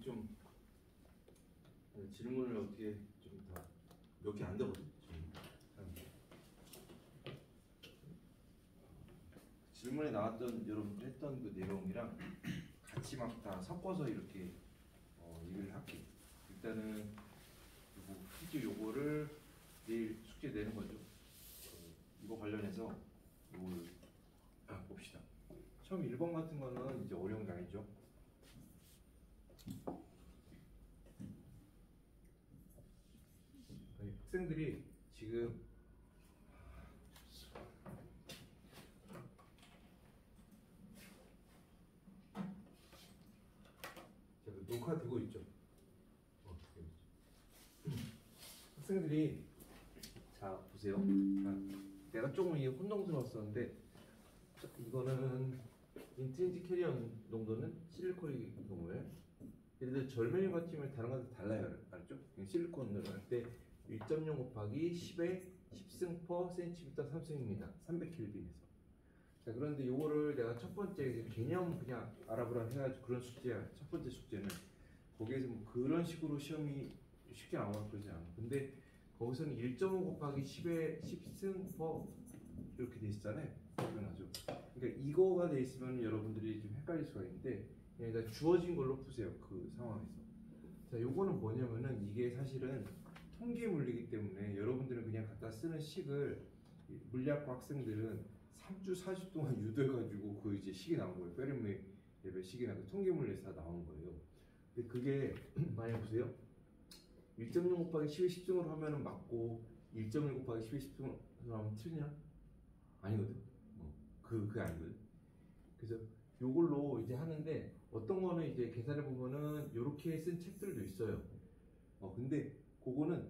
좀 질문을 어떻게 좀 다 몇 개 안 되거든. 질문에 나왔던 여러분들 했던 그 내용이랑 같이 막 다 섞어서 이렇게 얘기를 할게요. 일단은 요거 퀴즈 요거를 내일 숙제 내는 거죠. 이거 관련해서 요걸 봅시다. 처음 1번 같은 거는 이제 어려운 게 아니죠. 학생들이 지금 녹화되고 있죠. 학생들이 자 보세요. 내가 조금 이게 혼동스러웠었는데 이거는 인트린식 캐리어 농도는 실리콘의 경우에 예를 들어 절면유 같으면 다른 것도 달라요. 알죠? 실리콘을 할 때 1.0 곱하기 10의 10승 퍼 센티미터 3승입니다. 300켈빈에서. 자, 그런데 요거를 내가 첫 번째 개념 그냥 알아보라 해가지고 그런 숙제야. 첫 번째 숙제는 거기에서 뭐 그런 식으로 시험이 쉽게 나오거나 그러지 않아. 근데 거기서는 1.5 곱하기 10의 10승 퍼 이렇게 돼 있잖아요. 당연하죠. 그러니까 이거가 돼 있으면 여러분들이 좀 헷갈릴 수가 있는데 그냥 일단 주어진 걸로 푸세요. 그 상황에서. 자, 요거는 뭐냐면은 이게 사실은 통계 물리기 때문에 여러분들은 그냥 갖다 쓰는 식을 물리학과 학생들은 3주, 4주 동안 유도해가지고 그 이제 식이 나온 거예요. 페르미 레벨 식이 나고 통계 물리에서 다 나온 거예요. 근데 그게 많이 보세요. 1.0 곱하기 10의 10승으로 하면은 맞고 1.1 곱하기 10의 10승으로 하면 틀리냐? 아니거든. 그게 아니거든. 그래서 요걸로 이제 하는데 어떤 거는 이제 계산해 보면은 이렇게 쓴 책들도 있어요. 근데 그거는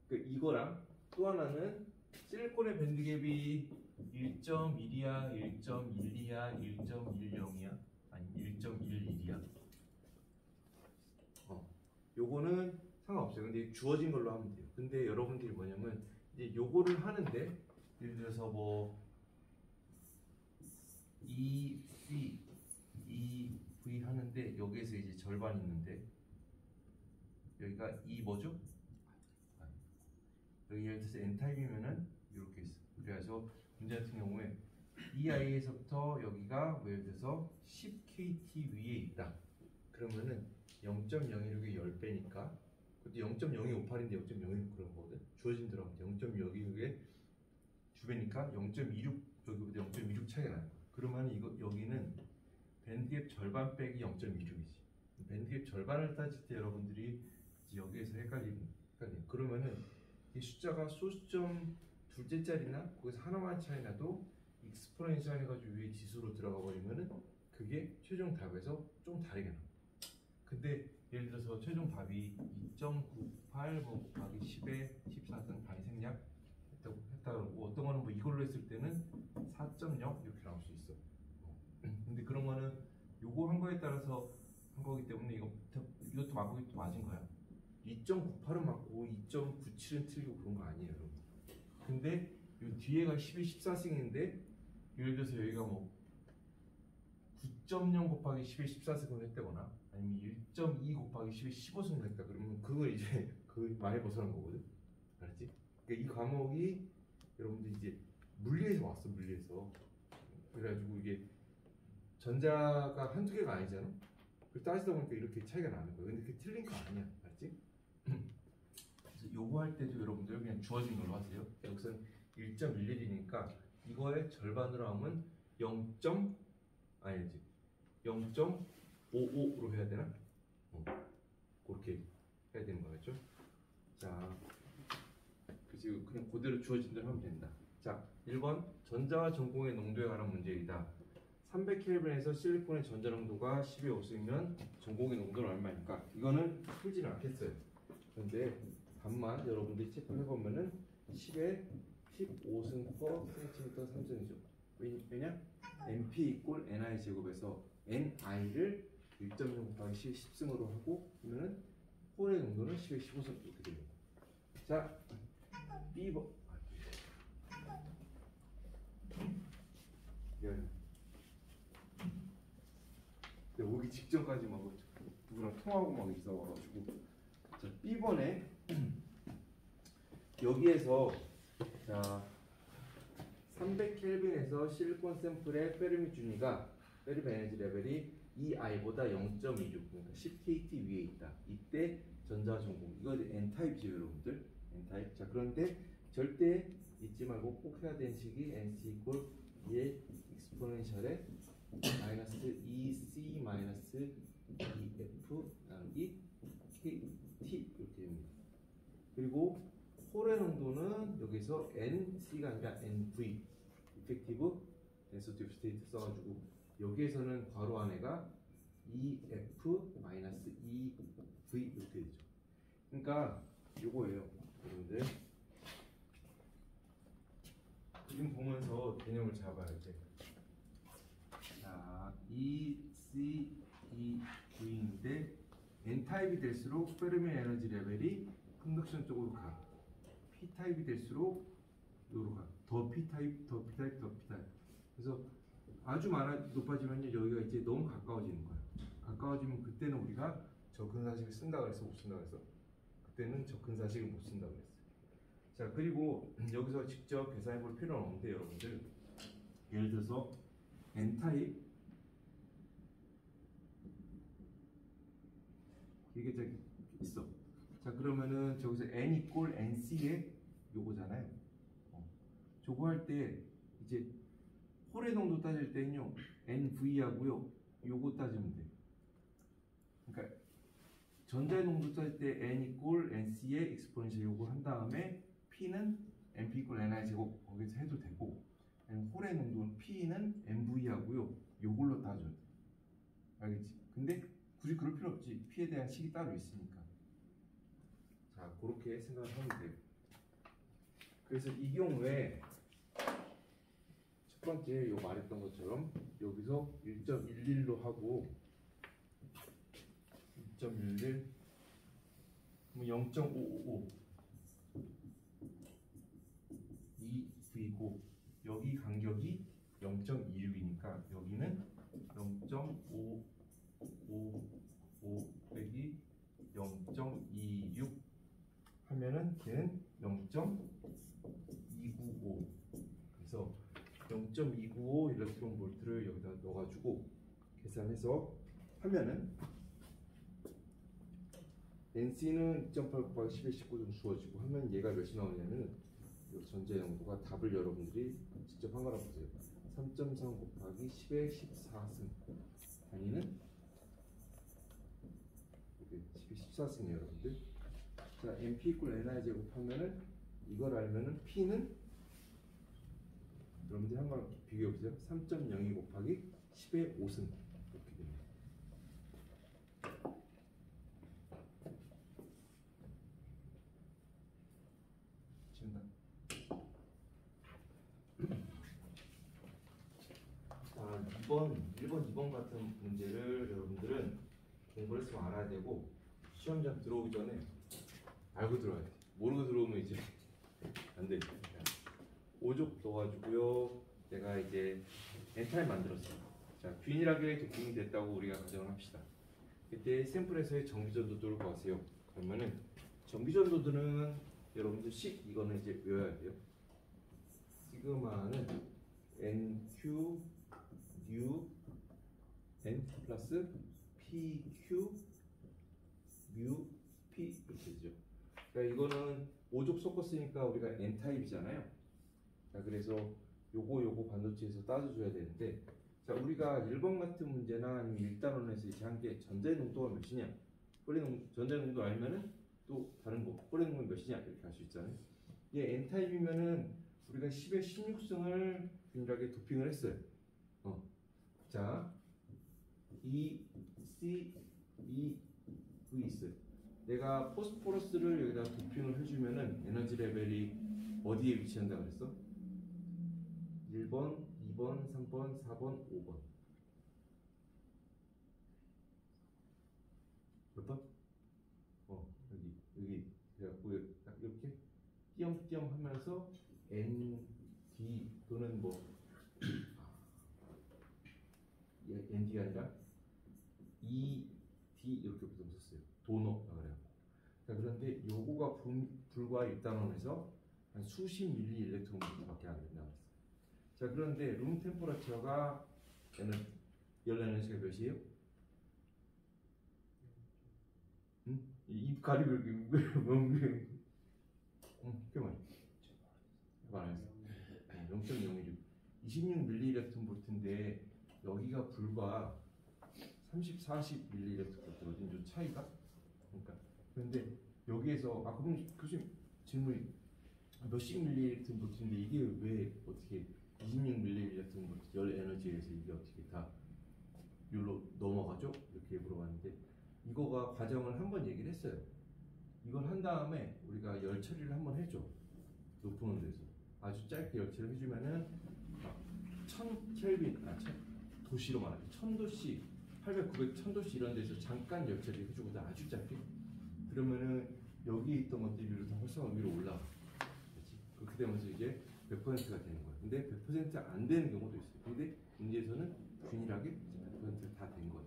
이거랑 또 하나는 실리콘의 밴드갭이 1.1이야, 1.12야, 1.10이야, 아니 1.11이야. 요거는 상관없어요. 근데 주어진 걸로 하면 돼요. 근데 여러분들이 뭐냐면 이제 요거를 하는데 예를 들어서 뭐 EC, EV 하는데 여기에서 이제 절반 있는데 여기가 E 뭐죠? 여기 예를 들어서 N타입이면은 이렇게 있어. 그래서 문제 같은 경우에 이 아이에서부터 여기가 뭐 예를 들어서 10KT 위에 있다. 그러면은 0.016의 10배니까 그것도 0.0258인데 0.02 그런 거거든. 주어진 대로 하면 0.02의 주배니까 0.26 여기보다 0.26 차이가 나요. 그러면 이거 여기는 밴드갭 절반 빼기 0.26이지. 밴드갭 절반을 따질 때 여러분들이 여기에서 헷갈리요. 그러면은 이 숫자가 소수점 둘째 자리나 거기서 하나만 차이 나도 익스포넨셜 해가지고 위에 지수로 들어가 버리면은 그게 최종 답에서 좀 다르게 나와. 근데 예를 들어서 최종 답이 2.98 곱하기 10의 14등 반이 생략 했다 그러고 어떤 거는 뭐 이걸로 했을 때는 4.0 이렇게 나올 수 있어. 근데 그런 거는 요거 한 거에 따라서 한 거기 때문에 이것도 맞고 이것도 맞은 거야. 2.98은 맞고 2.97은 틀리고 그런 거 아니에요, 여러분. 근데 요 뒤에가 10의 14승인데 예를 들어서 여기가 뭐 9.0 곱하기 10의 14승을 했다거나 아니면 1.2 곱하기 10의 15승을 했다 그러면 그거 이제 그 많이 벗어난 거거든. 알았지? 그러니까 이 과목이 여러분들 이제 물리에서 왔어, 물리에서. 그래가지고 이게 전자가 한두 개가 아니잖아. 그 따지다 보니까 이렇게 차이가 나는 거야. 근데 그게 틀린 거 아니야, 알았지? 그래서 요거 할 때도 여러분들 그냥 주어진 걸로 하세요. 여기서는 1.11이니까 이거의 절반으로 하면 0.55로 해야 되나? 그렇게 해야 되는 거겠죠? 자, 그래서 그냥 그대로 주어진 대로 하면 된다. 자, 1번 전자와 전공의 농도에 관한 문제이다. 300켈빈에서 실리콘의 전자 농도가 10의 5승이면 전공의 농도는 얼마입니까? 이거는 풀지는 않겠어요. 그런데 답만 여러분들이 체크해 보면은 10의 15승 퍼 센티미터 3승이죠. 왜냐? NP 이꼴 NI 제곱에서 NI를 1.0 곱하기 10의 10승으로 하고 그러면은 홀의 농도는 10의 15승 이렇게 됩니다. 자, B번. 오기 직전까지 막 누구랑 통하고 막 있어가지고. 자, B번에 여기에서 자 300켈빈에서 실리콘 샘플의 페르미 준위가 페르미 에너지 레벨이 EI보다 0.26 그러니까 10kT 위에 있다. 이때 전자 전공 이거 N타입이죠 여러분들. N타입. 자 그런데 절대 잊지 말고 꼭 해야 되는 식이 NC 이퀄 2의 익스포넨셜에 마이너스 EC 마이너스 EF 나누기 KT 이렇게 됩니다. 그리고 홀의 농도는 여기서 NC가 아니라 NV Effective Density State 써가지고 여기에서는 괄호 안에가 EF 마이너스 EV 이렇게 되죠. 그러니까 요거예요 여러분들. 지금 보면서 개념을 잡아야 돼. 자, ECEV인데 N타입이 될수록 페르미 에너지 레벨이 컨덕션 쪽으로 가. P타입이 될수록 요로 가. 더 P타입, 더 P타입, 더 P타입. 그래서 아주 높아지면요 여기가 이제 너무 가까워지는 거예요. 가까워지면 그때는 우리가 적근사식을 쓴다 그래서 못 쓴다 그래서 그때는 적근사식을 못 쓴다 그랬어요. 자 그리고 여기서 직접 계산해 볼 필요는 없는데 여러분들 예를 들어서 N타입 이게 저기 있어. 자 그러면은 저기서 N 이꼴 NC의 요거잖아요. 저거 할 때 이제 홀의 농도 따질 때는요 NV 하고요 요거 따지면 돼. 그러니까 전자의 농도 따질 때 N 이꼴 NC의 익스포넨셜 요거 한 다음에 P는 NP 이꼴 NI 제곱 거기서 해도 되고 홀의 농도는 P는 NV 하고요 요걸로 따져야 돼. 알겠지? 근데 굳이 그럴 필요 없지. P에 대한 식이 따로 있으니까. 자 그렇게 생각을 하면 돼요. 그래서 이 경우에 첫 번째 요 말했던 것처럼 여기서 1.11로 하고 1.11 0.555 2V고 여기 간격이 0.26이니까 여기는 0.555 빼기 0.26 하면은 걔는 0.295 그래서 0.295 일렉트론 볼트를 여기다 넣어가지고 계산해서 하면은 NC는 2.8 곱하기 10의 19 좀 주어지고 하면 얘가 몇이 나오냐면 이 전자의 농도가 답을 여러분들이 직접 한 거라 보세요. 3.3 곱하기 10의 14승 단위는 10의 14승이에요 여러분들. 자 NP 이퀄 NI 제곱하면은 이걸 알면은 P는 여러분들 한 번 비교해 보세요. 3.02 곱하기 10의 5승 이렇게 됩니다. 지운다. 자 1번, 2번 같은 문제를 여러분들은 공부를 했으면 알아야 되고 시험장 들어오기 전에 알고 들어야 돼. 모르고 들어오면 이제 안 돼. 5족 넣어가지고요. 내가 이제 N타입 만들었어. 자, 균일하게 도핑이 됐다고 우리가 가정을 합시다. 그때 샘플에서의 정비전도도를 구하세요. 그러면은 정비전도도는 여러분들 이거는 이제 외워야 돼요. 시그마는 NQ 뉴 N 플러스 PQ 뮤 P 이렇게 되죠. 그러니까 이거는 5족 섞었으니까 우리가 N타입이잖아요. 자, 그래서 요거 반도체에서 따져줘야 되는데 자 우리가 1번 같은 문제나 아니면 1단원에서 이제 한 게 전자의 농도가 몇이냐 전자의 농도 알면은 또 다른 거 홀의 농도 몇이냐 이렇게 할 수 있잖아요. 얘 N타입이면은 우리가 10의 16승을 균일하게 도핑을 했어요. 자 E, C, E, V 있어요. 내가 포스포러스를 여기다 도핑을 해주면은 에너지 레벨이 어디에 위치한다고 그랬어? 1번, 2번, 3번, 4번, 5번. 몇 번? 여기. 그래갖고 이렇게 띄엄띄엄 하면서 N, D 또는 뭐 ND가 아니라 E, D 이렇게 붙었어요. 도너라고 그래요. 자, 그런데 요거가 불과 입당하면서 한 수십 밀리 일렉트론볼트밖에 안 된다고 했어요. 자, 그런데 룸 템퍼러처가 열 에너지가 몇이에요? 응? 입 가리고 이렇게 꽤 많이 말했어. 0.016 26mV 여기가 불과 30, 40mV 차이가. 그러니까 그런데 여기에서 그럼 교수님 질문이 몇십 mV인데 이게 왜 어떻게 26mV 열 에너지에서 이게 어떻게 다 율로 넘어가죠? 이렇게 물어봤는데 이거가 과정을 한번 얘기를 했어요. 이걸 한 다음에 우리가 열 처리를 한번 해줘. 높은 온도에서 아주 짧게 열 처리를 해주면은 1000켈빈 도시로 말하면 1000도씨 800, 900, 1000도씨 이런 데서 잠깐 열 처리 해주거든. 아주 짧게. 그러면은 여기 있던 것들이 위로 다 활성화 위로 올라가. 그렇지? 그렇게 되면서 이제 100%가 되는 거야. 근데 100%안 되는 경우도 있어요. 근데 문제에서는 균일하게 100%다 된 거예요.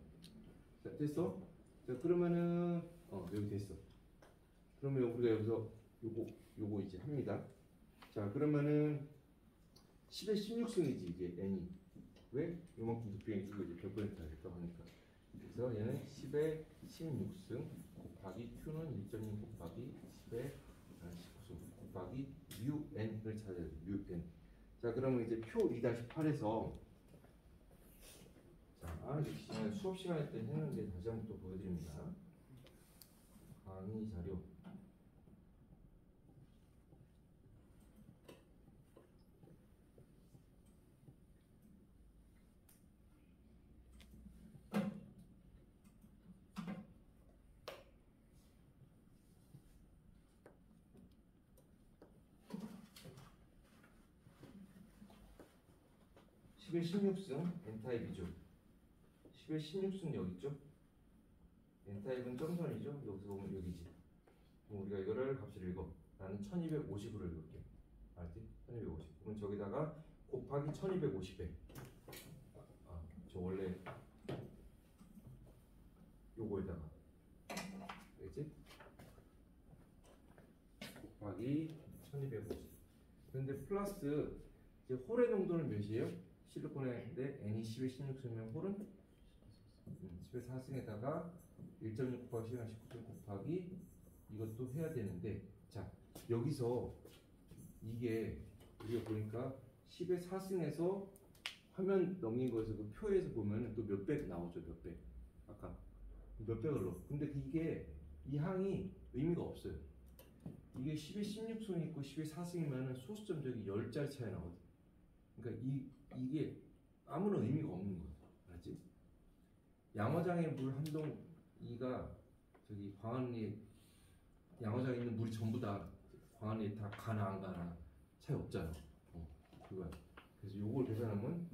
자, 됐어? 자, 그러면은 여기 됐어. 그러면 우리가 여기서 요거 이제 합니다. 자, 그러면은 10의 16승이지 이게 n이. 왜? 요만큼 두께가 주고 이제 100%가 됐다고 하니까. 그래서 얘는 10의 16승 곱하기 q는 1.6 곱하기 10의 19승 곱하기 μn을 찾아야 돼. μn. 자, 그러면 이제 표 2-8에서 자, 수업 시간에 때 했는데 다시 한번 또 보여드립니다. 강의 자료. (10의 16승) n타입이죠. 10의 16승 여기 있죠? n타입은 점선이죠. 여기서 보면 여기지. 그럼 우리가 이거를 값을 읽어. 나는 1250으로 읽을게. 알지? 1250. 그럼 저기다가 곱하기 1250에 저 원래 요거에다가 알겠지? 곱하기 1250. 그런데 플러스 이제 홀의 농도는 몇이에요? 실리콘인데 n이 10의 16승이면 홀은 10의 4승에다가 1.6 곱하기 10의 19승 곱하기 이것도 해야 되는데, 자, 여기서 이게 우리가 보니까 10의 4승에서 화면 넘긴 거에서 그 표에서 보면 또 몇백 나오죠. 몇백. 아까 몇백을 넣어. 근데 이게 이 항이 의미가 없어요. 이게 10의 16승이 있고 10의 4승이면 소수점적이 10자리 차이 나거든. 그러니까 이게 아무런 의미가 없는 거야. 알지? 양화장의 물 한동이가 저기 광안리 양화장에 있는 물이 전부 다 광안리에 다 가나 안 가나 차이 없잖아. 그거야. 그래서 요걸 계산하면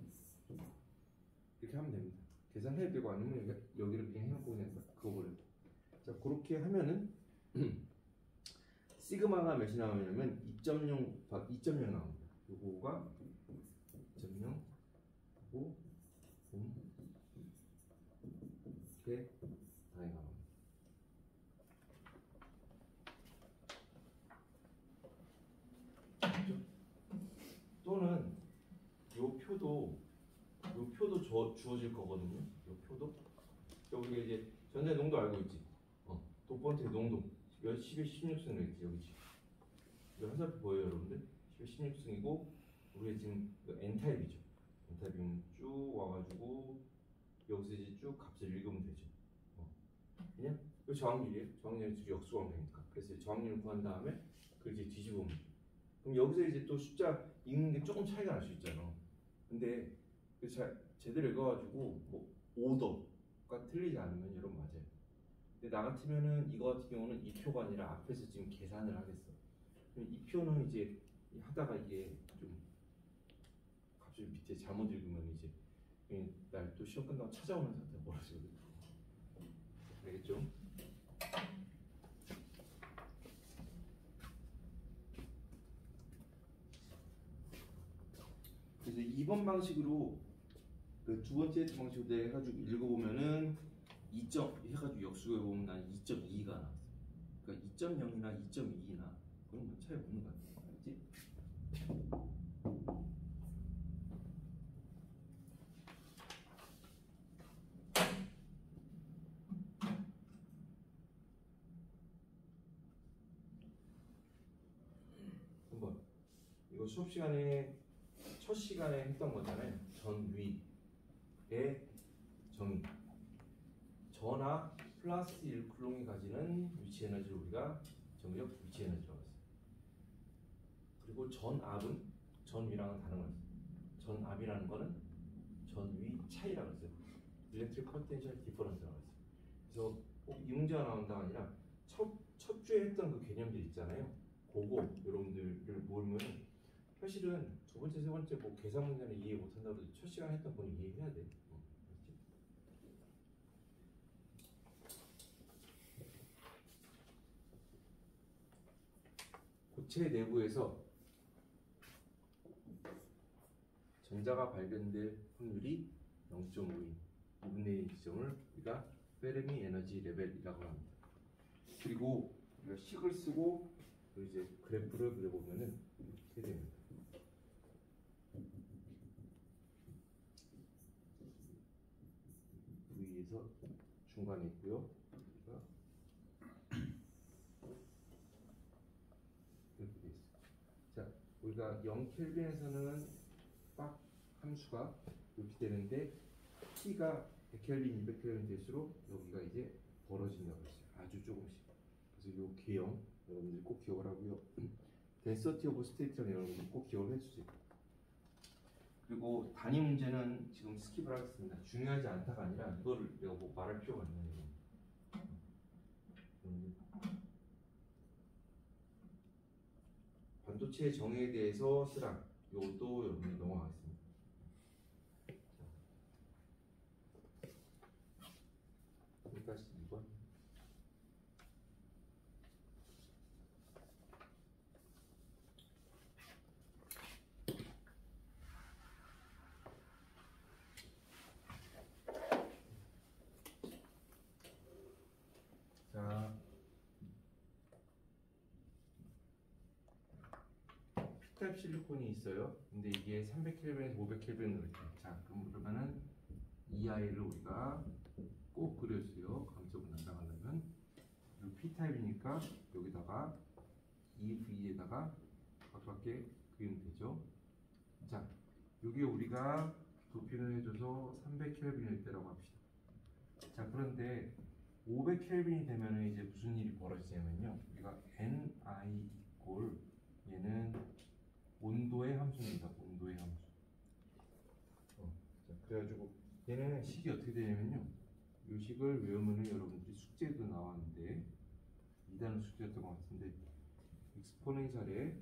이렇게 하면 됩니다. 계산해야 되고 아니면 여기를 그냥 해놓고 그냥 그거 버려. 자, 그렇게 하면은 시그마가 몇이 나오냐면 2.0 나옵니다. 요거가 2.0 하고 이렇게 당연히 나옵니다. 또는 요 표도 주어질 거거든요. 요 표도. 우리가 이제 전자 농도 알고 있지. 도포한테 농도 10의 16승 있지. 여기지. 이거 화살표 보여요, 여러분들? 10의 16승이고 우리가 지금 n타입이죠. n타입이면 쭉 와가지고 여기서 이제 쭉 값을 읽으면 되죠. 그냥 이 저항률이에요. 저항률이 역수광이니까. 그래서 저항률을 구한 다음에 그걸 이제 뒤집으면 돼. 그럼 여기서 이제 또 숫자 읽는 게 조금 차이가 날 수 있잖아. 근데 제대로 읽어가지고 뭐 오더가 틀리지 않으면 여러분 맞아요. 근데 나 같으면은 이거 같은 경우는 이 표가 아니라 앞에서 지금 계산을 하겠어. 그럼 이 표는 이제 하다가 이게 좀 갑자기 밑에 잘못 읽으면 이제 날 또 시험 끝나고 찾아오는 상태가 멀어지거든. 알겠죠? 그래서 2번 방식으로 그 두 번째 방식으로 해가지고 읽어보면은 2점 해가지고 역수에 보면 난 2.2가 나왔어. 그러니까 2.0이나 2.2나 그건 뭐 차이 없는 것 같아. 알지? 한번 이거 수업 시간에 첫 시간에 했던 거잖아요. 전위의 정의. 전압 플러스 1쿨롱이 가지는 위치 에너지를 우리가 정의력 위치 에너지라고 했어요. 그리고 전압은 전위랑은 다른 거였어요. 전압이라는 거는 전위 차이라고 했어요. 일렉트릭 포텐셜 디퍼런스라고 했어요. 그래서 꼭 이 문제가 나온다가 아니라 첫 주에 했던 그 개념들 있잖아요. 그거 여러분들을 모으면 사실은 두 번째, 세 번째 뭐 계산 문제는 이해 못한다고 해도 첫 시간 했던 거는 이해해야 돼. 고체 내부에서 전자가 발견될 확률이 0.5인 2분의 1 지점을 우리가 페르미 에너지 레벨이라고 합니다. 그리고 우리가 식을 쓰고 이제 그래프를 그려보면은 이렇게 됩니다. V에서 중간에 있고요. 이렇게 돼 있어요. 자, 우리가 0켈빈에서는 딱 함수가 이렇게 되는데 T가 100켈빈, 200켈빈 될수록 여기가 이제 벌어진다고 했어요. 아주 조금씩. 그래서 이 개형 여러분들이 꼭 기억을 하고요. density of state는 여러분들이 꼭 기억을 해주세요. 그리고 단위 문제는 지금 스킵을 하겠습니다. 중요하지 않다가 아니라 이거를 내가 뭐 말할 필요가 있나요? 반도체 정의에 대해서 쓰라. 이것도 여러분이 넘어가겠습니다. 여기까지 2번. 자, P타입 실리콘이 있어요. 근데 이게 300켈빈에서 500켈빈으로 이렇게. 자, 그러면은 이 아이를 우리가 꼭 그려주세요. 감속을 담당하려면 P타입이니까 여기다가 EV에다가 가깝게 그리면 되죠. 자, 이게 우리가 도핑을 해줘서 300켈빈일 때라고 합시다. 자, 그런데 500켈빈이 되면은 이제 무슨 일이 벌어지냐면요. 우리가 NI 이꼴 얘는 온도의 함수입니다. 온도의 함수. 자, 그래가지고 얘는 식이 어떻게 되냐면요. 이 식을 외우면은 여러분들이 숙제도 나왔는데 2단원 숙제였던 것 같은데 익스포넨셜에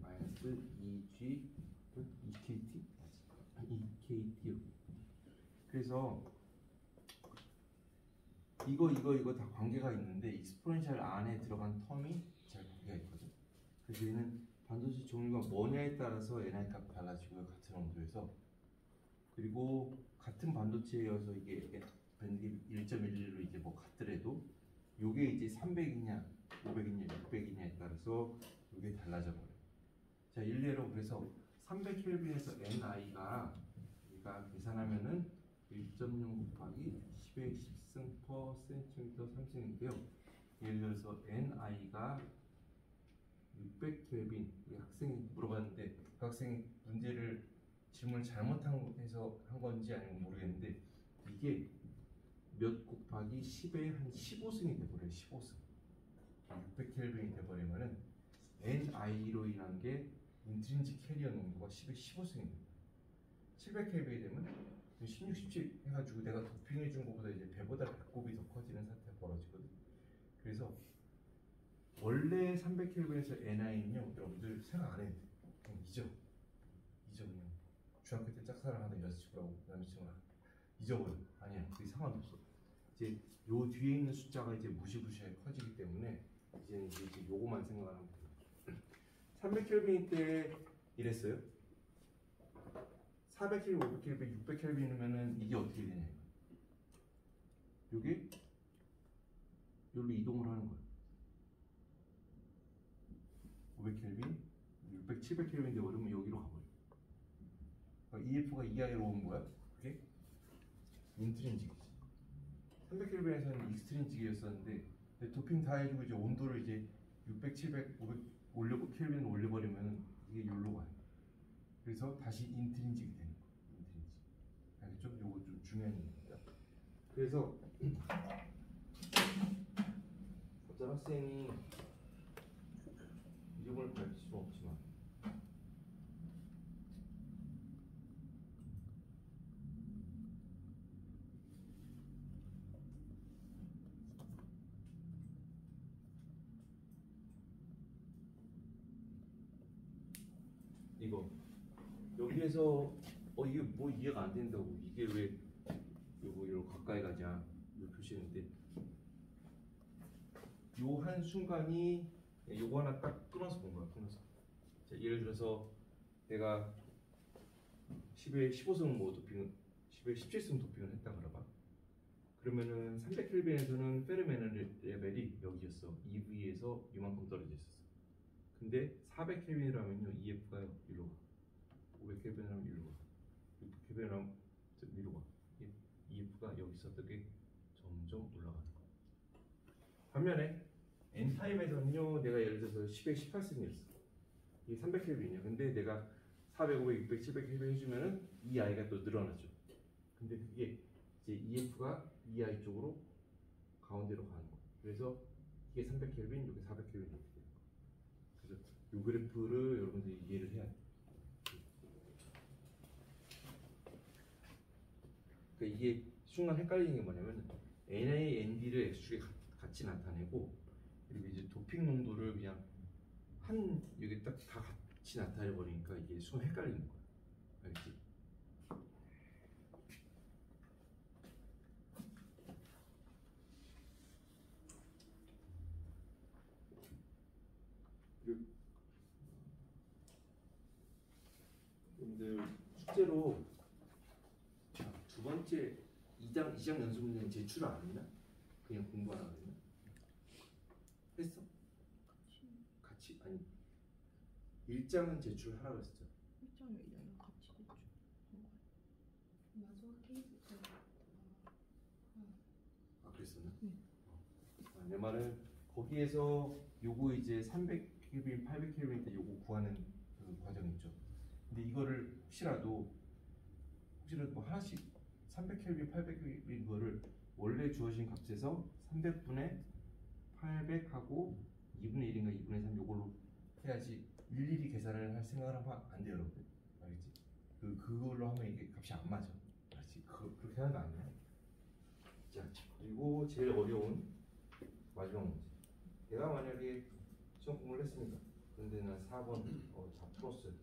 마이너스 2g EKT? EKT요. 그래서 이거 다 관계가 있는데 익스포넨셜 안에 들어간 텀이 잘 관계가 있거든. 그래서 얘는 반도체 종류가 뭐냐에 따라서 NI 값이 달라지고요. 같은 온도에서. 그리고 같은 반도체여서 이게 밴드 1.11로 이제 뭐 같더라도 요게 이제 300이냐 500이냐 600이냐에 따라서 요게 달라져 버려요. 자, 일례로 그래서 300켈빈에서 NI가 우리가 계산하면은 1.0 곱하기 10의 10승 per 센티미터 3승인데요. 예를 들어서 NI가 600켈빈 학생이 물어봤는데 그 학생이 문제를 질문을 잘못해서 한 건지 아니면 모르겠는데 이게 몇 곱하기 10의 한 15승이 돼버려요. 15승. 600켈빈이 돼버리면은 NI로 인한 게 인트린식 캐리어 농도가 10의 15승입니다. 700켈빈이 되면 16, 17 해가지고 내가 도핑해 준 것보다 이제 배보다 배꼽이 더 커지는 사태가 벌어지거든. 그래서 원래 300켈빈에서 NI는요, 여러분들 생각 안 해도 돼. 그냥 잊어 그냥. 중학교 때 짝사랑하던 여자친구라고 남자친구랑 잊어버려. 아니야, 그게 상관없어. 이제 요 뒤에 있는 숫자가 이제 무시무시하게 커지기 때문에 이제 요거만 생각하면 돼요. 300켈빈 때 이랬어요. 400켈빈, 500켈빈, 600켈빈이면은 이게 어떻게 되냐? 요게 여기로 이동을 하는 거야. 500켈빈, 600, 700켈빈 되어버리면 여기로 가버려. 그러니까 EF가 EI로 온 거야. 그게 인트린직이지. 300켈빈에서는 익스트린직이었었는데 도핑 다 해주고 이제 온도를 이제 600, 700, 500 켈빈을 올려버리면 이게 여기로 가요. 그래서 다시 인트린직이 되는 거야. 인트린직. 알겠죠? 요거 좀 중요한 얘기입니다. 그래서 어떤 학생이 이름을 밝힐 수는 없지만 이거 여기에서 이게 뭐 이해가 안 된다고, 이게 왜 요거 이렇게 가까이 가냐 이 표시했는데, 요 한 순간이 요거 하나 딱 끊어서 본 거야. 끊어서. 자, 예를 들어서 내가 10에 15승 뭐 도핑, 10에 17승 도핑을 했다 그러봐. 그러면은 300켈빈에서는 페르메는 레벨이 여기였어. EV에서 이만큼 떨어져 있었어. 근데 400켈빈이라면요 EF가 위로 가. 500켈빈이라면 위로 가. 600켈빈이라면 위로 가. EF가 여기 있었던 게 점점 올라가는 거야. 반면에 N타입에서는요, 내가 예를 들어서 10에 18승이었어. 이게 300켈빈이야. 근데 내가 400, 500, 600, 700켈빈 해주면은 이 아이가 또 늘어나죠. 근데 그게 이제 EF가 이 아이 쪽으로 가운데로 가는 거. 그래서 이게 300켈빈, 이게 400켈빈 이렇게 되는 거. 그래서 이 그래프를 여러분들이 이해를 해야 돼. 그러니까 이게 순간 헷갈리는 게 뭐냐면 NA, ND를 X축에 같이 나타내고, 그리고 이제 도핑 농도를 그냥 한 여기 딱 다 같이 나타내 버리니까 이게 순간 헷갈리는 거야. 알겠지? 여러분들 숙제로 두 번째 2장 연습 문제는 제출 안 했나? 그냥 공부하라 그랬나? 했어? 같이? 아니 1장은 제출하라고 했었죠. 일정을 이랑 같이 대충 한 거야. 마지막 케이스 때. 아 그랬었나? 네. 내 말은 거기에서 요거 이제 300켈빈, 800켈빈 때 요거 구하는 그 과정 있죠. 근데 이거를 혹시라도 뭐 하나씩 300켈빈, 800켈빈 거를 원래 주어진 값에서 300분의 800하고 2분의 1인가 2분의 3 요걸로 해야지 일일이 계산을 할 생각을 하면 안 돼요, 여러분. 알겠지? 그걸로 하면 이게 값이 안 맞아. 알겠지? 그렇게 하는 거 아니야. 자, 그리고 제일 어려운 마지막 문제. 내가 만약에 시험 공부를 했습니다. 그런데 난 4번 다 풀었어요.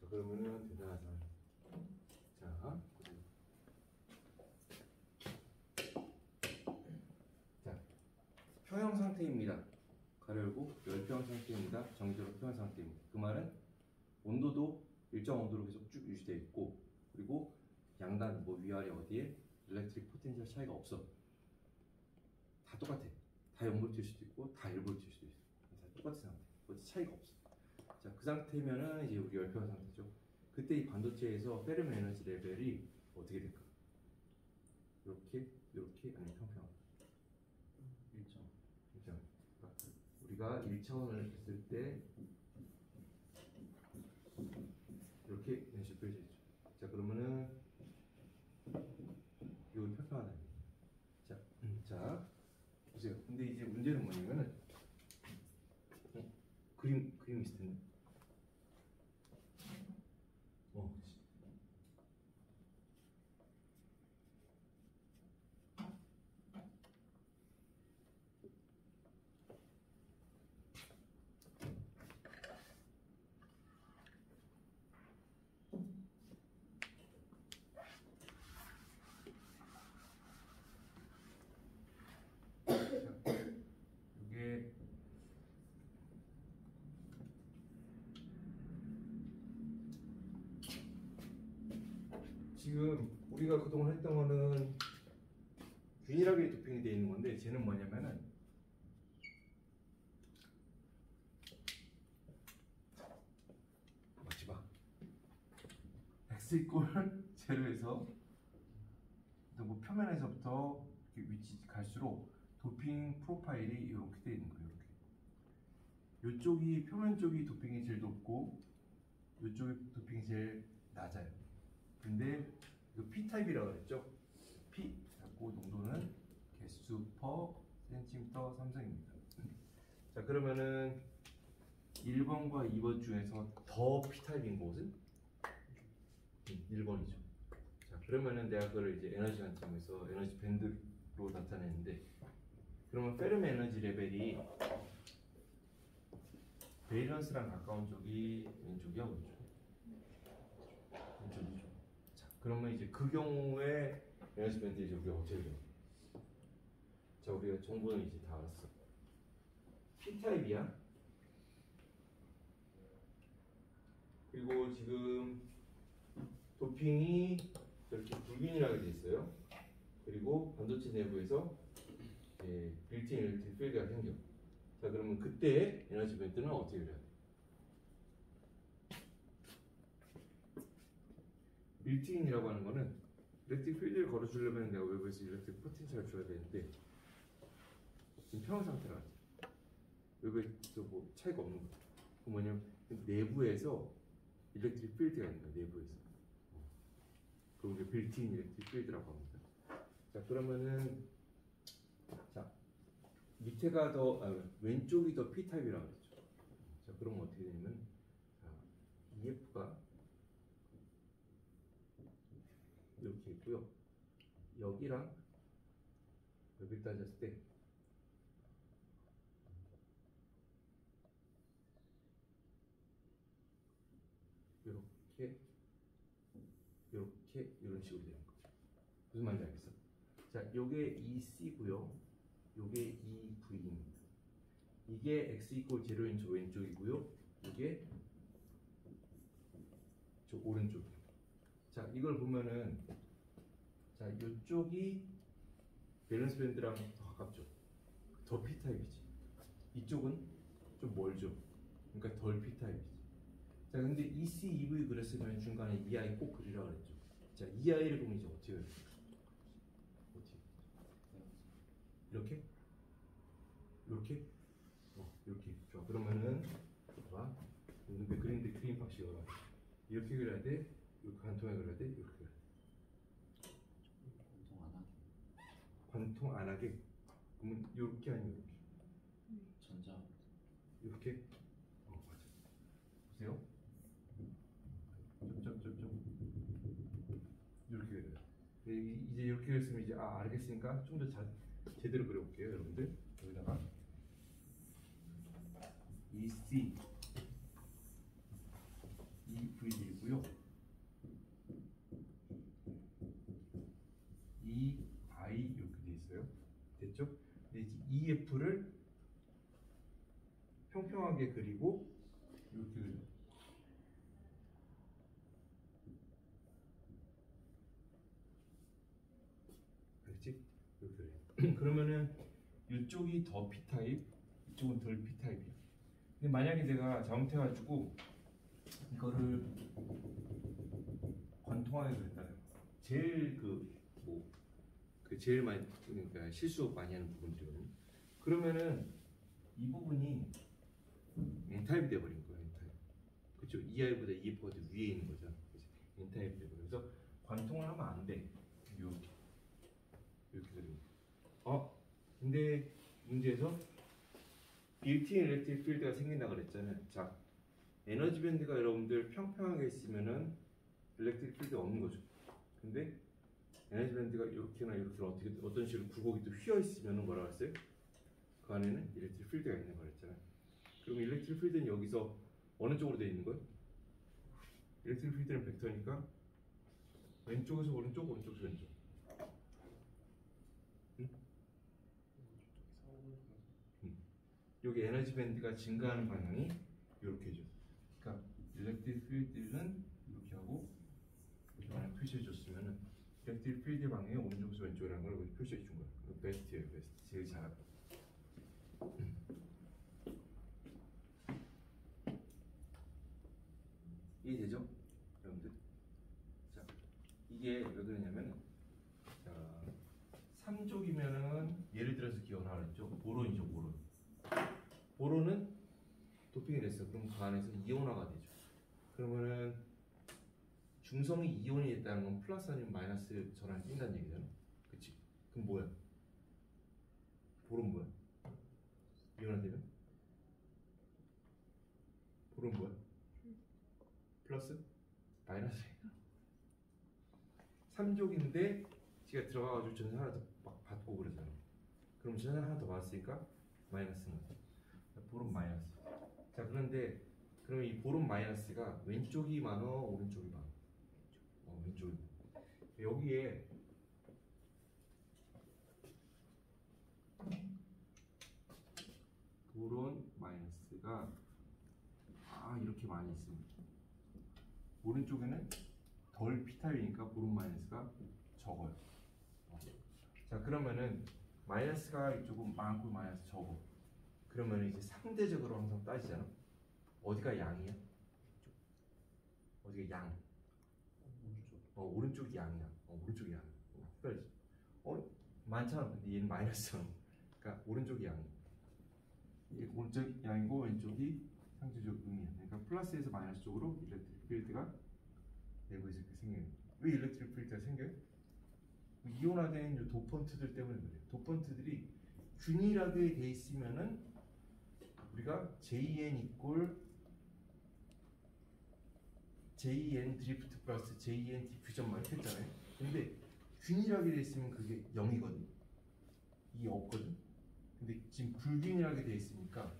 자, 그러면은 대단하다. 자, 평형 상태입니다. 가로 열고 열평 상태입니다. 정지로 평형 상태입니다. 그 말은 온도도 일정 온도로 계속 쭉 유지되어 있고, 그리고 양단 뭐 위아래 어디에 일렉트릭 포텐셜 차이가 없어. 다 똑같아. 다 0V일 수도 있고 다 1V일 수도 있어. 다 똑같은 상태. 어디 차이가 없어. 자, 그 상태면은 이제 우리 열평 상태죠. 그때 이 반도체에서 페르미 에너지 레벨이 어떻게 될까? 이렇게 아니면 평평. 1점. 우리가 1차원을 했을 때 이렇게 이런 식으로 표시했죠. 자, 그러면은 이거 평평하다. 자, 보세요. 근데 이제 문제는 뭐냐면은 그림 있을 텐데. 지금 우리가 그동안 했던 거는 균일하게 도핑이 되어 있는 건데 쟤는 뭐냐면은 맞지 봐. x 이꼴 제로에서 뭐 표면에서부터 이렇게 위치 갈수록 도핑 프로파일이 이렇게 되어 있는 거예요. 이렇게. 이쪽이 표면 쪽이 도핑이 제일 높고 이쪽이 도핑이 제일 낮아요. 근데 이거 P 타입이라고 그랬죠? P 갖고 농도는 개수 퍼 센티미터 삼성입니다. 자 그러면은 1번과 2번 중에서 더 P 타입인 곳은 1번이죠. 자 그러면은 내가 그걸 이제 에너지 관점에서 에너지 밴드로 나타내는데 그러면 페르미 에너지 레벨이 베이런스랑 가까운 쪽이 왼쪽이야 오른쪽? 왼쪽이죠. 자 그러면 이제 그 경우에 에너지 밴드 이제 우리가 어떻게 돼요? 자 우리가 정보는 이제 다 알았어. P 타입이야. 그리고 지금 도핑이 이렇게 불균일하게 돼 있어요. 그리고 반도체 내부에서 빌트인 일렉트릭 필드가 생겨. 자 그러면 그때 에너지 밴드는 어떻게 그려야 돼? 빌트인이라고 하는 거는 일렉트릭 필드를 걸어주려면 내가 외부에서 일렉트릭 포텐셜을 줘야 되는데 지금 평형 상태라 외부에서 뭐 차이가 없는 거야. 그 뭐냐면 내부에서 일렉트릭 필드가 있는 거야. 내부에서. 그럼 이게 빌트인 일렉트릭 필드라고 합니다. 자 그러면은 자 밑에가 더 왼쪽이 더 P 타입이라고 했죠. 자 그러면 어떻게 되냐면 자, EF가 이렇게 있고요. 여기랑 여기 따졌을 때 이렇게 이렇게 이런 식으로 되는 거죠. 무슨 말인지 알겠어? 자, 요게 EC고요. 요게 EV입니다. 이게 x 이퀄 제로인 저 왼쪽이고요. 이게 저 오른쪽이에요. 자, 이걸 보면은 자, 이쪽이 밸런스 밴드랑 더 가깝죠. 더 P 타입이지. 이쪽은 좀 멀죠. 그러니까 덜 P 타입이지. 자, 근데 EC, EV 그랬으면 중간에 EI 꼭 그리라 그랬죠. 자, EI를 보면 이제 어떻게 해요? 어떻게? 이렇게? 이렇게? 이렇게. 좋아. 그러면은 봐봐. 근데 그림인데 그림 박씨가 이렇게 그려야 돼. 이렇게 관통에 그려야 돼. 이렇게 그려야 돼. 관통 안 하게. 그러면 이렇게 아니면 이렇게. 전자. 이렇게. 맞아. 보세요. 점점점점. 이렇게 그려요. 이제 이렇게 그렸으면 이제 알겠으니까 좀 더 제대로 그려볼게요, 여러분들. 여기다가 EC, EV이고요. EI 이렇게 돼 있어요. 됐죠? 근데 이제 EF를 평평하게 그리고 이렇게 그려. 알겠지? 이렇게 그려. 그러면은 이쪽이 더 P 타입, 이쪽은 덜 P 타입이야. 근데 만약에 내가 잘못해가지고 이거를 관통하게 그랬다면 제일 그 제일 많이 그러니까 실수 많이 하는 부분들이거든요. 그러면은 이 부분이 N 타입이 돼버린 거예요. N 타입. 그렇죠? EI보다 EF가 더 위에 있는 거죠. N 타입이 돼버려. 그래서 관통을 하면 안 돼. 이렇게 그리고. 근데 문제에서 빌트인 일렉트릭 필드가 생긴다 그랬잖아요. 자, 에너지 밴드가 여러분들 평평하게 있으면은 일렉트릭 필드가 없는 거죠. 근데 에너지 밴드가 이렇게나 이렇게나 어떤 식으로 굴곡이 또 휘어 있으면은 뭐라 그랬어요? 그 안에는 일렉트릭 필드가 있는 거 그랬잖아요. 그럼 일렉트릭 필드는 여기서 어느 쪽으로 되어 있는 거예요? 일렉트릭 필드는 벡터니까 왼쪽에서 오른쪽, 오른쪽에서 왼쪽. 여기 에너지 밴드가 증가하는 방향이 이렇게죠. 그러니까 일렉트릭 필드는 이렇게 하고 이렇게 안에 표시해 줬으면은 일렉트릭 필드 방향이 오른쪽에서 왼쪽이라는 걸 여기 표시해 준 거야. 이거 베스트예요, 베스트. 제일 잘하고. 이해되죠? 여러분들? 자, 이게 왜 그러냐면, 자, 3족이면은 예를 들어서 기억을 하라 했죠. 보론이죠, 보론. 보론은 도핑이 됐어. 그럼 그 안에서 이온화가 되죠. 그러면은 중성이 이온이 됐다는 건 플러스 아니면 마이너스 전환이 뛴다는 얘기잖아. 그치? 그럼 뭐야? 보론 뭐야? 이온화되면? 보론 뭐야? 플러스? 마이너스. 3족인데 지가 들어가가지고 전선 하나 더 막 받고 그러잖아. 그럼 전선 하나 더 받았으니까 마이너스는 보론 마이너스. 자, 그런데 그러면 이 보론 마이너스가 왼쪽이 많어, 오른쪽이 많어? 왼쪽이. 여기에 보론 마이너스가 이렇게 많이 있습니다. 오른쪽에는 덜 P타입이니까 보론 마이너스가 적어요. 자, 그러면은 마이너스가 이쪽은 많고 마이너스 적어. 그러면 이제 상대적으로 항상 따지잖아. 어디가 양이야? 어디가 양? 오른쪽이 양이야. 오른쪽이 양. 헷갈리지? 많잖아. 근데 얘는 마이너스잖아. 그러니까 오른쪽이 양이야. 이게 오른쪽 양이고 왼쪽이 상대적 음이야. 그러니까 플러스에서 마이너스 쪽으로 일렉트릭 필드가 내부에서 이렇게 생겨요. 왜 일렉트릭 필드가 생겨요? 이온화된 이 도펀트들 때문에 그래요. 도펀트들이 균일하게 돼 있으면은 우리가 JN 이꼴 JN 드리프트 플러스 JN 디퓨전 막 이렇게 했잖아요. 근데 균일하게 돼 있으면 그게 0이거든. 이게 없거든. 근데 지금 불균일하게 돼 있으니까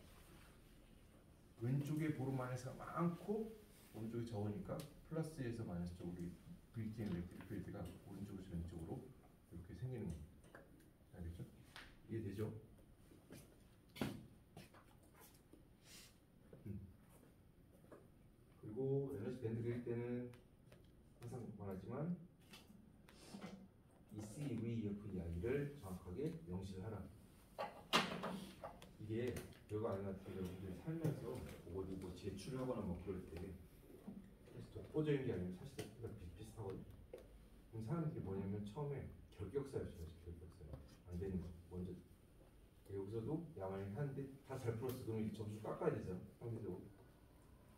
왼쪽에 보론 마이너스가 많고 오른쪽이 적으니까 플러스에서 마이너스 쪽으로 빌트인 일렉트릭 필드가 오른쪽에서 왼쪽으로 이렇게 생기는 거예요. 알겠죠? 이해되죠? 그리고 에너지 밴드 그릴 때는 항상 말하지만 이 C, V, F, I를 정확하게 명시를 하라. 이게 별거 아닌 것 같은데 여러분들이 살면서 어디 뭐 제출하거나 뭐 그럴 때 사실 독보적인 게 아니면 사실 비슷비슷하거든. 그럼 사람들이 뭐냐면 처음에 결격사를 쳐야지. 결격사 안 되는 거 먼저. 여기서도 야만이 하는데 다 잘 풀었어. 그럼 이 점수 깎아야 되잖아. 상대적으로.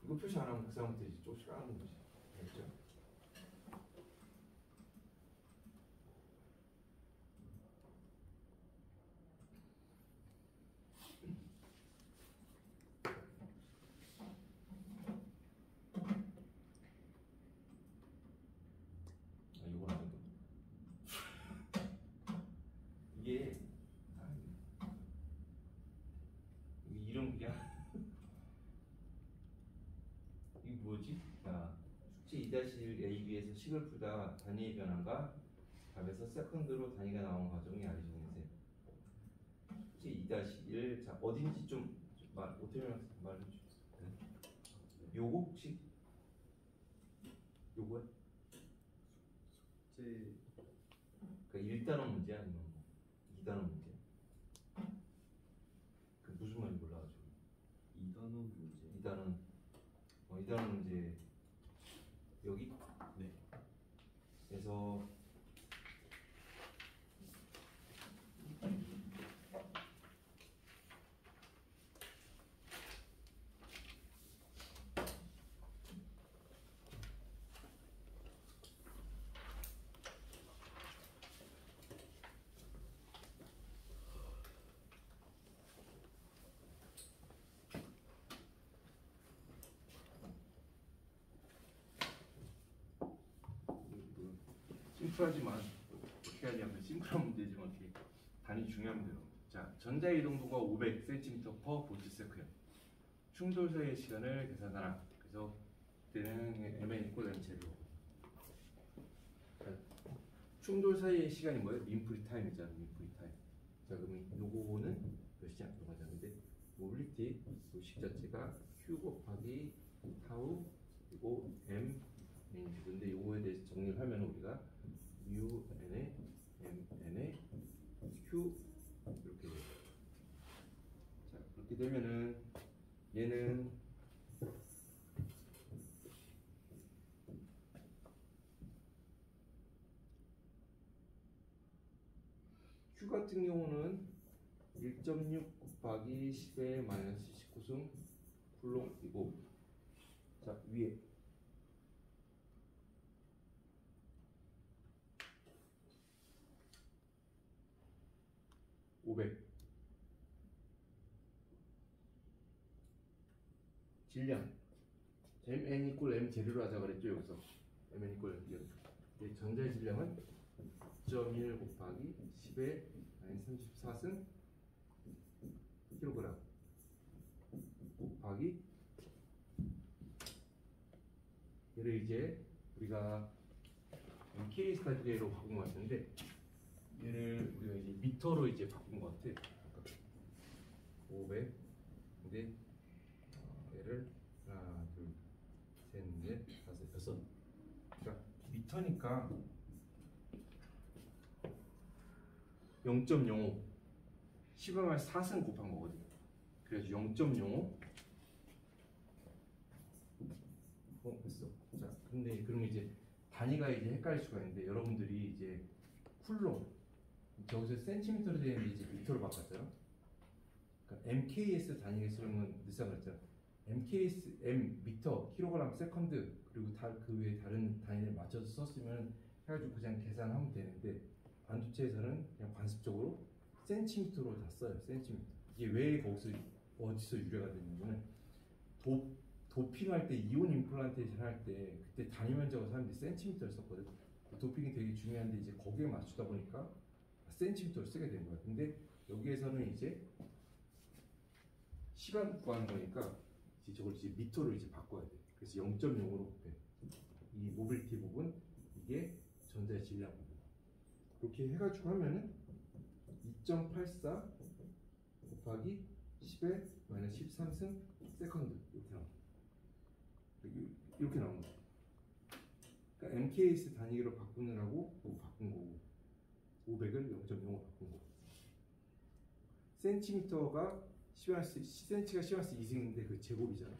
이거 표시 안 하면 그 사람한테 이제 조금씩 까는 거지. 알겠죠? 이건 안 돼. 이게 이런 그냥 이게 뭐지? 자, 숙제 2-1AB에서 식을 풀다 단위의 변화가 답에서 세컨드로 단위가 나온 과정이 알려주세요. 숙제 2-1, 자 어딘지 좀 어떻게 말해 주세요. 요거 혹시 요거야? 숙제 그러니까 1단원 문제야 아니면 뭐 2단원 문제야? 그 무슨 말인지 몰라가지고. 2단원 문제. 2단원 2단원 문제 여기? 네. 그래서 심플하지만 어떻게 하냐면 심플한 문제지만 어떻게 단위 중요한 대로. 자, 전자 이동도가 500cm/V 세크야. 충돌 사이의 시간을 계산하라. 그래서 그때는 mn 이꼴 m제로. 충돌 사이의 시간이 뭐예요? 민프리 타임이잖아. 민프리 타임. 자, 그러면 요거는 몇 시냐? 요거잖아. 근데 모빌리티 요식 자체가 q 곱하기 타우 그리고 m. 근데 요거에 대해서 정리를 하면 우리가 U N에 M N에 Q 이렇게 돼요. 자 그렇게 되면은 얘는 Q 같은 경우는 1.6 곱하기 10의 마이너스 19승 쿨롱이고, 자 위에 500 질량 Mn 이퀄 M 제로로 하자 그랬죠. 여기서 Mn 이퀄 M 전자의 질량은 0.1 곱하기 10의 34승 킬로그램 곱하기, 얘를 이제 우리가 MK 스타일로 바꾼 것 같은데, 얘를 우리가 이제 미터로 이제 바꾼 것 같아. 500. 근데 얘를 하나, 둘, 셋, 넷, 다섯, 여섯. 그러니까 미터니까 0.05 10의 말 4승 곱한 거거든. 그래서 0.05 됐어. 자, 근데 그러면 이제 단위가 이제 헷갈릴 수가 있는데, 여러분들이 이제 쿨롱 저기서 센티미터로 되어 있는데 이제 미터로 바꿨어요. 그러니까 MKS 단위가 쓰려면 늦상 그랬잖아. MKS M 미터 킬로그램 세컨드 그리고 그 외에 다른 단위를 맞춰서 썼으면 해가지고 그냥 계산하면 되는데, 반도체에서는 그냥 관습적으로 센티미터로 다 써요. 센티미터. 이게 왜 거기서 어디서 유래가 됐냐면, 도핑할 때 이온 임플란테이션 할 때 그때 단위 면적을 사람들이 센티미터를 썼거든. 도핑이 되게 중요한데 이제 거기에 맞추다 보니까 센티미터를 쓰게 된 거야. 근데 여기에서는 이제 시간 구하는 거니까 이제 저걸 이제 미터로 이제 바꿔야 돼. 그래서 0.0으로 곱해. 이 모빌리티 부분, 이게 전자의 질량 부분. 그렇게 해가지고 하면은 2.84 곱하기 10의 마이너스 13승 세컨드 이렇게 나옵니다. 이렇게 나온 거예요. 그러니까 MKS 단위로 바꾸느라고 바꾼 거고, 500을 0.0으로 바꾼 거고, 센티미터가 센치가 10마스 2승인데 그 제곱이잖아.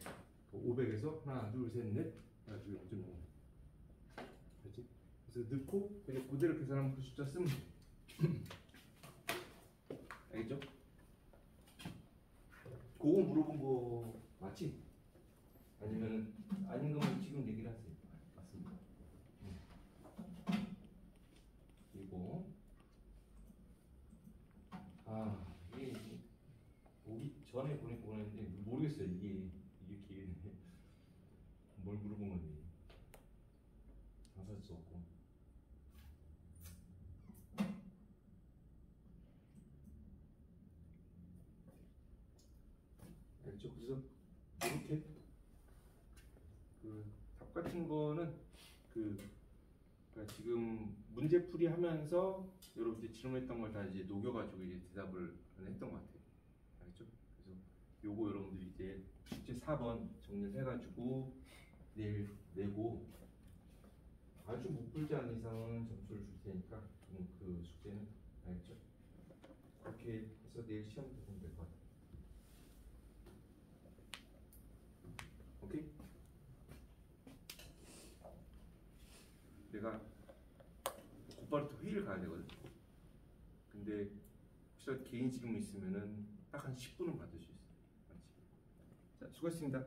500에서 하나, 둘, 셋, 넷 해가지고 0.0. 그렇지? 그래서 넣고 그냥 그대로 계산하면 그 숫자 쓰면 돼. 알겠죠? 그거 물어본 거 맞지? 아니면 아닌 거면 지금 얘기를 하세요. 맞습니다. 그리고 이게 오기 전에 보냈는데 모르겠어요. 이게 뭘 물어본 건지 당사할 수 없고. 알겠죠? 그래서 이렇게 그 답 같은 거는 그러니까 지금 문제풀이 하면서 여러분들이 질문했던 걸 다 이제 녹여가지고 이제 대답을 했던 것 같아요. 알겠죠? 그래서 요거 여러분들이 이제 숙제 4번 정리를 해가지고 내일 내고, 아주 못 풀지 않는 이상은 점수를 줄 테니까 그 숙제는. 알겠죠? 그렇게 해서 내일 시험 보면 될 것 같아요. 오케이? 내가 곧바로 또 회의를 가야 되거든. 근데 혹시 개인 지금 있으면은 딱 한 10분은 받을 수 있어요. 자, 수고하셨습니다.